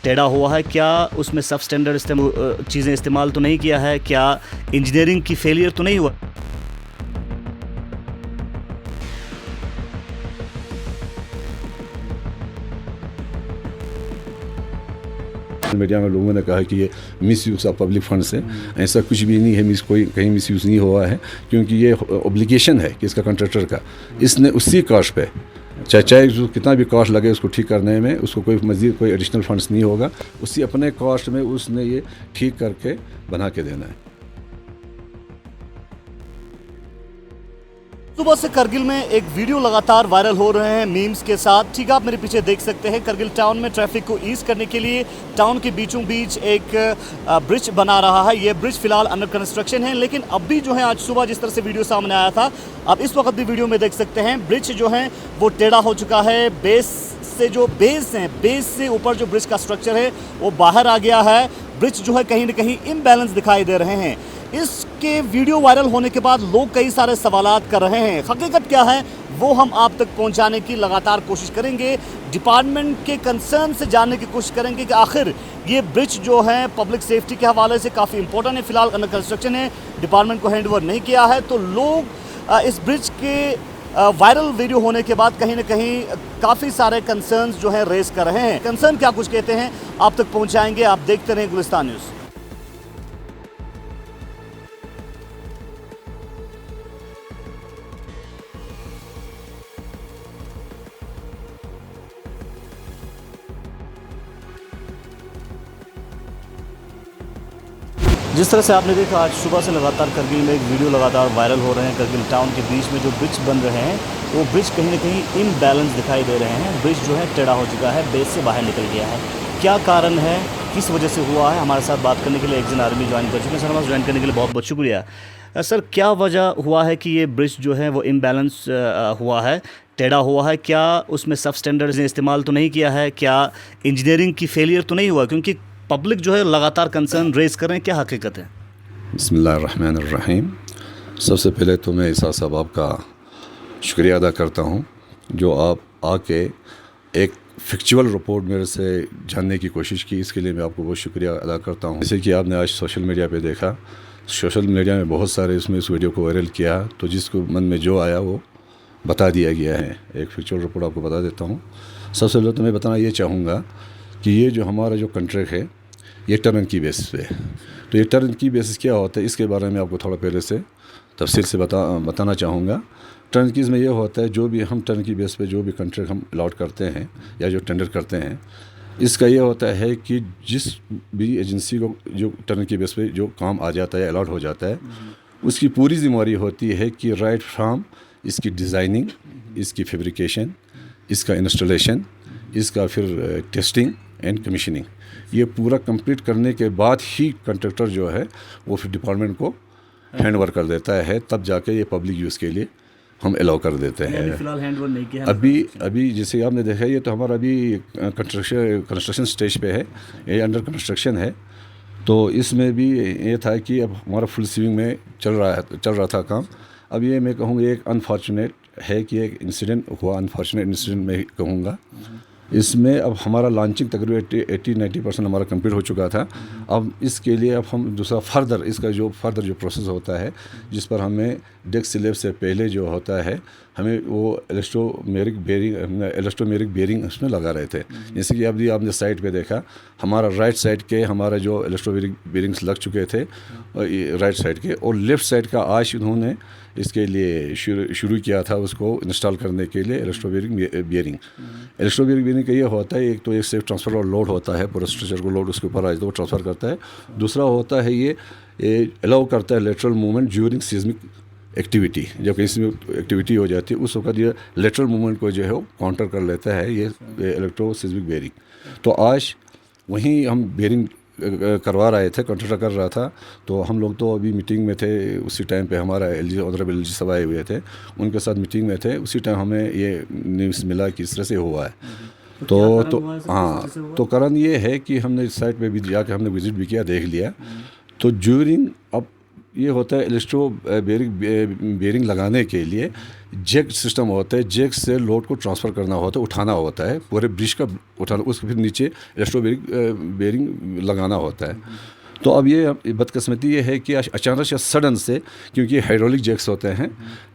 टेढ़ा हुआ है, क्या उसमें सब स्टैंडर्ड चीज़ें इस्तेमाल तो नहीं किया है, क्या इंजीनियरिंग की फेलियर तो नहीं हुआ? मीडिया में लोगों ने कहा कि ये मिसयूज़ ऑफ पब्लिक फंड्स है। ऐसा कुछ भी नहीं है, कोई कहीं मिसयूज़ नहीं हुआ है, क्योंकि ये ऑब्लिगेशन है कि इसका कॉन्ट्रैक्टर का, इसने उसी कास्ट पे चाहे कितना भी कॉस्ट लगे उसको ठीक करने में, उसको कोई मज़ीद कोई एडिशनल फंड्स नहीं होगा, उसी अपने कॉस्ट में उसने ये ठीक करके बना के देना है। सुबह से करगिल में एक वीडियो लगातार वायरल हो रहे हैं मीम्स के साथ। ठीक है, आप मेरे पीछे देख सकते हैं करगिल टाउन में ट्रैफिक को ईज करने के लिए टाउन के बीचों बीच एक ब्रिज बना रहा है। ये ब्रिज फिलहाल अंडर कंस्ट्रक्शन है, लेकिन अब भी जो है आज सुबह जिस तरह से वीडियो सामने आया था, अब इस वक्त भी वीडियो में देख सकते हैं ब्रिज जो है वो टेढ़ा हो चुका है। बेस से ऊपर जो ब्रिज का स्ट्रक्चर है वो बाहर आ गया है। ब्रिज जो है कहीं ना कहीं इम्बैलेंस दिखाई दे रहे हैं। इसके वीडियो वायरल होने के बाद लोग कई सारे सवालात कर रहे हैं। हकीकत क्या है वो हम आप तक पहुंचाने की लगातार कोशिश करेंगे। डिपार्टमेंट के कंसर्न से जानने की कोशिश करेंगे कि आखिर ये ब्रिज जो है पब्लिक सेफ्टी के हवाले से काफ़ी इंपॉर्टेंट है, फिलहाल अंडर कंस्ट्रक्शन है, डिपार्टमेंट को हैंड ओवर नहीं किया है। तो लोग इस ब्रिज के वायरल वीडियो होने के बाद कहीं ना कहीं काफ़ी सारे कंसर्न्स जो है रेस कर रहे हैं। कंसर्न क्या कुछ कहते हैं आप तक पहुंचाएंगे, आप देखते रहें गुलिस्तान न्यूज़। जिस तरह से आपने देखा आज सुबह से लगातार करगिल में एक वीडियो लगातार वायरल हो रहे हैं। करगिल टाउन के बीच में जो ब्रिज बन रहे हैं वो ब्रिज कहीं ना कहीं इम्बैलेंस दिखाई दे रहे हैं। ब्रिज जो है टेढ़ा हो चुका है, बेस से बाहर निकल गया है। क्या कारण है, किस वजह से हुआ है, हमारे साथ बात करने के लिए एक जन आर्मी ज्वाइन कर चुके हैं। सर हमारे ज्वाइन करने के लिए बहुत बहुत शुक्रिया। सर क्या वजह हुआ है कि ये ब्रिज जो है वो इम्बैलेंस हुआ है, टेढ़ा हुआ है? क्या उसमें सब स्टैंडर्ड्स ने इस्तेमाल तो नहीं किया है, क्या इंजीनियरिंग की फेलियर तो नहीं हुआ? क्योंकि पब्लिक जो है लगातार कंसर्न रेज कर रहे हैं, क्या हकीकत है? बिस्मिल्लाहिर्रहमानिर्रहीम। सबसे पहले तो मैं इसा साहब आपका शुक्रिया अदा करता हूँ जो आप आके एक फैक्चुअल रिपोर्ट मेरे से जानने की कोशिश की, इसके लिए मैं आपको बहुत शुक्रिया अदा करता हूँ। जैसे कि आपने आज सोशल मीडिया पे देखा, सोशल मीडिया में बहुत सारे इसमें इस वीडियो को वायरल किया, तो जिसको मन में जो आया वो बता दिया गया है। एक फैक्चुअल रिपोर्ट आपको बता देता हूँ। सबसे पहले तो मैं बताना ये चाहूँगा कि ये जो हमारा जो कॉन्ट्रैक्ट है ये टर्न की बेसिस पे। तो ये टर्न की बेसिस क्या होता है, इसके बारे में आपको थोड़ा पहले से तफसील से बताना चाहूँगा। टर्न कीज़ में ये होता है जो भी हम टर्न की बेस पे जो भी कॉन्ट्रैक्ट हम अलॉट करते हैं या जो टेंडर करते हैं, इसका ये होता है कि जिस भी एजेंसी को जो टर्न की बेस पे जो काम आ जाता है, अलॉट हो जाता है, उसकी पूरी जिम्मेदारी होती है कि राइट फ्राम इसकी डिज़ाइनिंग, इसकी फैब्रिकेशन, इसका इंस्टॉलेशन, इसका फिर टेस्टिंग एंड कमीशनिंग, ये पूरा कंप्लीट करने के बाद ही कॉन्ट्रैक्टर जो है वो फिर डिपार्टमेंट को हैंड ओवर कर देता है, तब जाके ये पब्लिक यूज़ के लिए हम अलाउ कर देते हैं। फिलहाल हैंड ओवर नहीं किया अभी जैसे आपने देखा, ये तो हमारा अभी कंस्ट्रक्शन स्टेज पे है, ये अंडर कंस्ट्रक्शन है। तो इसमें भी ये था कि अब हमारा फुल स्विंग में चल रहा था काम। अब ये मैं कहूँगा एक अनफॉर्चुनेट है कि एक इंसिडेंट हुआ, अनफॉर्चुनेट इंसिडेंट मैं कहूँगा। इसमें अब हमारा लॉन्चिंग तकरीबन 80-90% हमारा कंप्लीट हो चुका था। अब इसके लिए अब हम दूसरा इसका जो फर्दर जो प्रोसेस होता है, जिस पर हमें डेक स्लैब से पहले जो होता है हमें वो एलास्टोमेरिक बेरिंग उसमें लगा रहे थे। जैसे कि अभी आपने साइड पे देखा, हमारा राइट साइड के हमारा जो एलास्टोमेरिक बेरिंग्स लग चुके थे राइट साइड के, और लेफ़्ट साइड का आज उन्होंने इसके लिए शुरू किया था उसको इंस्टॉल करने के लिए एलास्टोमेरिक बेरिंग। एलास्टोमेरिक बेरिंग का ये होता है, एक तो एक सेफ ट्रांसफ़र और लोड होता है, पूरा स्ट्रक्चर को लोड उसके ऊपर आ जाता है, वो ट्रांसफ़र करता है। दूसरा होता है ये अलाउ करता है lateral movement during seismic activity. जब कहीं से एक्टिविटी हो जाती है उस वक्त ये लेटरल मूवमेंट को जो है वो काउंटर कर लेता है ये इलेक्ट्रोसिस्मिक बेरिंग। तो आज वहीं हम बेरिंग करवा रहे थे, कॉन्ट्रैक्टर कर रहा था। तो हम लोग तो अभी मीटिंग में थे, उसी टाइम पे हमारा ऑनरेबल एलजी साहब आए हुए थे, उनके साथ मीटिंग में थे। उसी टाइम हमें ये न्यूज़ मिला कि इस तरह से हुआ है। तो हाँ, तो कारण ये है कि हमने इस साइट पे भी जाकर हमने विज़िट भी किया, देख लिया। तो ड्यूरिंग अब ये होता है इलेक्ट्रो बेरिंग लगाने के लिए जैक सिस्टम होता है, जैक से लोड को ट्रांसफ़र करना होता है, उठाना होता है, पूरे ब्रिज का उठाना, उसको फिर नीचे इलेक्ट्रो बेरिंग लगाना होता है। तो अब ये बदकिस्मती ये है कि अचानक या सडन से, क्योंकि हाइड्रोलिक जैक्स होते हैं,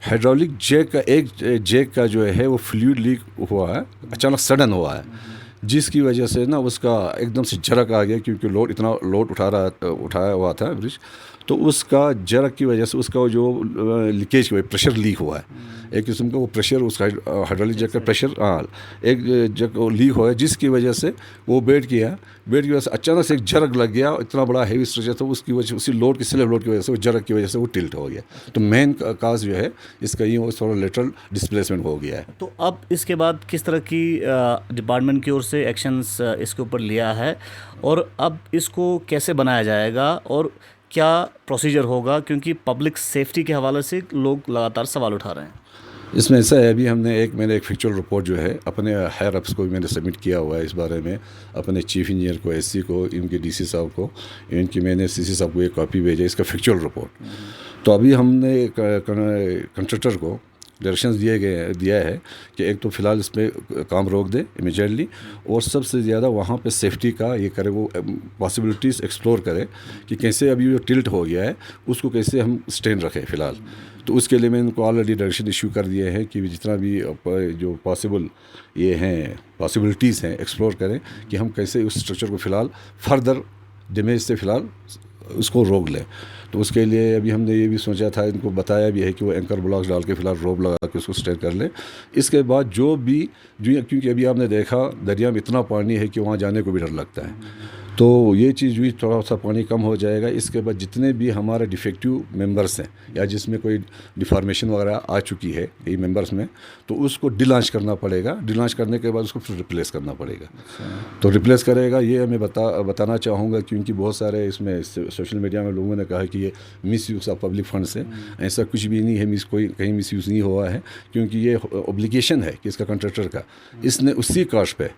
हाइड्रोलिक जैक का एक जैक का जो है वो फ्लूइड लीक हुआ है, अचानक सडन हुआ है, जिसकी वजह से ना उसका एकदम से झरक आ गया, क्योंकि इतना लोड उठाया हुआ था ब्रिज, तो उसका जरक की वजह से उसका जो लीकेज हुआ, प्रेशर लीक हुआ है, एक किस्म का वो प्रेशर, उसका हाइड्रोलिक जैक का प्रेशर एक जग लीक हुआ है, जिसकी वजह से वो बेड की वजह से अचानक से एक जरक लग गया, इतना बड़ा हैवी स्ट्रक्चर था, उसकी वजह उसी लोड की स्लैब लोड की वजह से वो जरक की वजह से वो टिल्ट हो गया। तो मेन काज जो है इसका ये थोड़ा लेटरल डिस्प्लेसमेंट हो गया है। तो अब इसके बाद किस तरह की डिपार्टमेंट की ओर से एक्शंस इसके ऊपर लिया है, और अब इसको कैसे बनाया जाएगा और क्या प्रोसीजर होगा, क्योंकि पब्लिक सेफ्टी के हवाले से लोग लगातार सवाल उठा रहे हैं। इसमें ऐसा है, अभी मैंने एक फैक्चुअल रिपोर्ट जो है अपने हायर अप्स को मैंने सबमिट किया हुआ है, इस बारे में अपने चीफ इंजीनियर को, एससी को, इनके डीसी साहब को, इनकी मैंने सीसी साहब को एक कॉपी भेजा इसका फैक्चुअल रिपोर्ट। तो अभी हमने कंट्रैक्टर को डायरेक्शंस दिया है कि एक तो फ़िलहाल इस पर काम रोक दे इमीडिएटली, और सबसे ज़्यादा वहाँ पे सेफ्टी का ये करे, वो पॉसिबिलिटीज़ एक्सप्लोर करे कि कैसे अभी जो टिल्ट हो गया है उसको कैसे हम स्टैंड रखें फ़िलहाल। तो उसके लिए मैंने इनको ऑलरेडी डायरेक्शन इशू कर दिए हैं कि जितना भी जो पॉसिबल ये हैं पॉसिबिलिटीज़ हैं एक्सप्लोर करें कि हम कैसे उस स्ट्रक्चर को फ़िलहाल फर्दर डैमेज से फ़िलहाल उसको रोक लें। तो उसके लिए अभी हमने ये भी सोचा था, इनको बताया भी है कि वो एंकर ब्लॉक्स डाल के फ़िलहाल रोप लगा के उसको स्टैंड कर लें। इसके बाद जो क्योंकि अभी आपने देखा दरिया में इतना पानी है कि वहाँ जाने को भी डर लगता है, तो ये चीज़ भी थोड़ा सा पानी कम हो जाएगा। इसके बाद जितने भी हमारे डिफेक्टिव मेंबर्स हैं या जिसमें कोई डिफॉर्मेशन वगैरह आ चुकी है ये मेंबर्स में, तो उसको डिलॉन्च करना पड़ेगा। डिलॉन्च करने के बाद उसको फिर रिप्लेस करना पड़ेगा। तो रिप्लेस करेगा ये मैं बताना चाहूँगा, क्योंकि बहुत सारे इसमें सोशल मीडिया में लोगों ने कहा कि ये miss use of public funds है। ऐसा कुछ भी नहीं है, कोई कहीं मिस यूज़ नहीं हुआ है, क्योंकि ये ऑब्लिगेशन है कि इसका कॉन्ट्रैक्टर का, इसने उसी कास्ट पे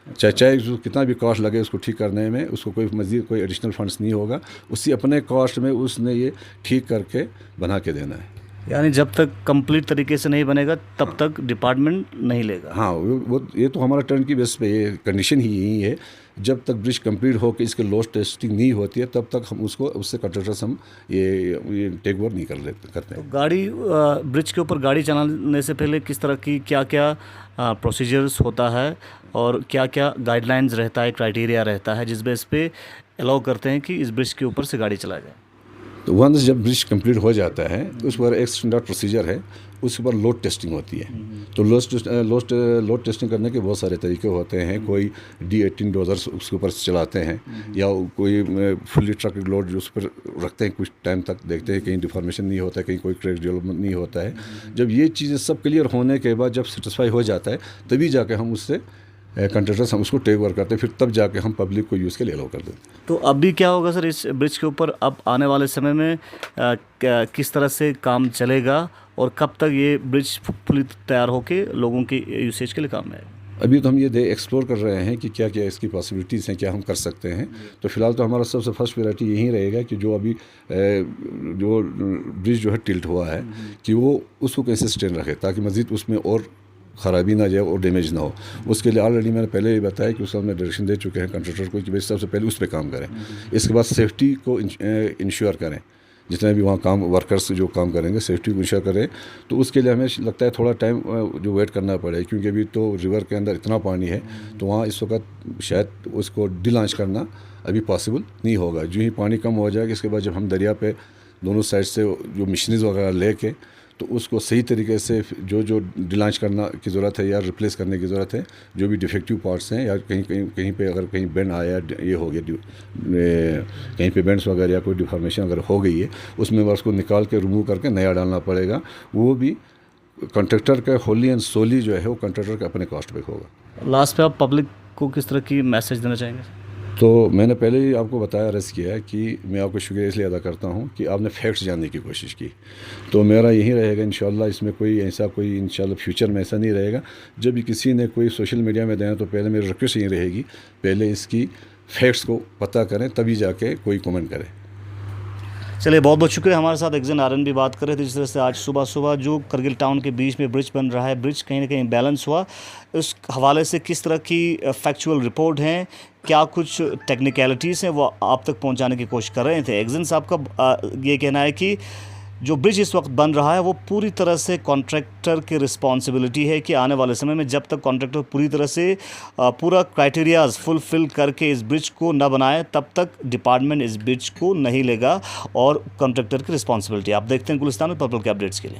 चाहे कितना भी कॉस्ट लगे उसको ठीक करने में, उसको कोई मज़ीद कोई एडिशनल फंड्स नहीं होगा, उसी अपने कॉस्ट में उसने ये ठीक करके बना के देना है। यानी जब तक कंप्लीट तरीके से नहीं बनेगा तब तक डिपार्टमेंट नहीं लेगा। हाँ, वो ये तो हमारा टर्न की बेस पे ये कंडीशन ही यही है, जब तक ब्रिज कंप्लीट हो के इसके लॉस टेस्टिंग नहीं होती है तब तक हम उससे कॉन्ट्रैक्टर्स हम ये टेक ओवर नहीं करते। तो गाड़ी ब्रिज के ऊपर गाड़ी चलाने से पहले किस तरह की क्या क्या प्रोसीजर्स होता है और क्या क्या गाइडलाइंस रहता है, क्राइटेरिया रहता है जिस बेस पे अलाउ करते हैं कि इस ब्रिज के ऊपर से गाड़ी चला जाए? तो वंस जब ब्रिज कंप्लीट हो जाता है उस पर एक स्टैंडर्ड प्रोसीजर है, उसके बाद लोड टेस्टिंग होती है। तो लोड टेस्टिंग करने के बहुत सारे तरीके होते हैं। कोई D18 डोजर्स उसके ऊपर चलाते हैं, या कोई फुल्ली ट्रक लोड जो उस पर रखते हैं, कुछ टाइम तक देखते हैं कहीं डिफॉर्मेशन नहीं होता है, कहीं कोई क्रैक डेवलपमेंट नहीं होता है। जब ये चीज़ें सब क्लियर होने के बाद जब सेटिस्फाई हो जाता है तभी जाके हम उससे कंट्रैक्टर्स हम उसको टेक ओवर करते हैं, फिर तब जाके हम पब्लिक को यूज़ के लिए अलाउ कर देते हैं। तो अभी क्या होगा सर इस ब्रिज के ऊपर अब आने वाले समय में किस तरह से काम चलेगा और कब तक ये ब्रिज फुली तैयार होके लोगों के यूसेज के लिए काम में आएगा? अभी तो हम ये एक्सप्लोर कर रहे हैं कि क्या क्या इसकी पॉसिबिलिटीज़ हैं, क्या हम कर सकते हैं। तो फिलहाल तो हमारा सबसे फर्स्ट प्रायोरिटी यही रहेगा कि जो अभी जो ब्रिज जो है टिल्ट हुआ है कि वो उसको कैसे स्टैंड रखे ताकि मज़ीद उसमें और ख़राबी ना जाए और डैमेज ना हो। उसके लिए ऑलरेडी मैंने पहले ही बताया कि उसको हमने डायरेक्शन दे चुके हैं कंट्रैक्टर को कि भाई सबसे पहले उस पर काम करें। इसके बाद सेफ्टी को इंश्योर करें, जितने भी वहाँ काम वर्कर्स जो काम करेंगे सेफ्टी को इंश्योर करें। तो उसके लिए हमें लगता है थोड़ा टाइम जो वेट करना पड़ेगा, क्योंकि अभी तो रिवर के अंदर इतना पानी है तो वहाँ इस वक्त शायद उसको डिलॉन्च करना अभी पॉसिबल नहीं होगा। जो ही पानी कम हो जाएगा इसके बाद जब हम दरिया पे दोनों साइड से जो मशीनरीज वगैरह लेके तो उसको सही तरीके से जो डिलॉन्च करना की ज़रूरत है या रिप्लेस करने की ज़रूरत है, जो भी डिफेक्टिव पार्ट्स हैं या कहीं पे अगर कहीं बेंड आया ये हो गया, कहीं पे बेंड्स वगैरह या कोई डिफॉर्मेशन अगर हो गई है उसमें बस उसको निकाल के रिमूव करके नया डालना पड़ेगा। वो भी कॉन्ट्रैक्टर का होली एंड सोली जो है वो कॉन्ट्रैक्टर का अपने कॉस्ट पे होगा। लास्ट पे आप पब्लिक को किस तरह की मैसेज देना चाहेंगे? तो मैंने पहले ही आपको बताया, अर्ज़ किया कि मैं आपको शुक्रिया इसलिए अदा करता हूं कि आपने फैक्ट्स जानने की कोशिश की। तो मेरा यही रहेगा इंशाल्लाह, इसमें कोई इंशाल्लाह फ्यूचर में ऐसा नहीं रहेगा। जब भी किसी ने कोई सोशल मीडिया में देना तो पहले मेरी रिक्वेस्ट यही रहेगी, पहले इसकी फैक्ट्स को पता करें तभी जाके कोई कमेंट करें। चलिए बहुत बहुत शुक्रिया। हमारे साथ एक्जन आर्यन भी बात कर रहे थे। जिस तरह से आज सुबह सुबह जो करगिल टाउन के बीच में ब्रिज बन रहा है, ब्रिज कहीं ना कहीं बैलेंस हुआ, उस हवाले से किस तरह की फैक्चुअल रिपोर्ट हैं, क्या कुछ टेक्निकलिटीज़ हैं, वो आप तक पहुंचाने की कोशिश कर रहे थे। एक्जन साहब का ये कहना है कि जो ब्रिज इस वक्त बन रहा है वो पूरी तरह से कॉन्ट्रैक्टर की रिस्पॉन्सिबिलिटी है कि आने वाले समय में जब तक कॉन्ट्रैक्टर पूरी तरह से पूरा क्राइटेरियाज फुलफिल करके इस ब्रिज को न बनाए तब तक डिपार्टमेंट इस ब्रिज को नहीं लेगा और कॉन्ट्रैक्टर की रिस्पॉन्सिबिलिटी। आप देखते हैं गुलिस्तान में पर्पल के अपडेट्स के लिए।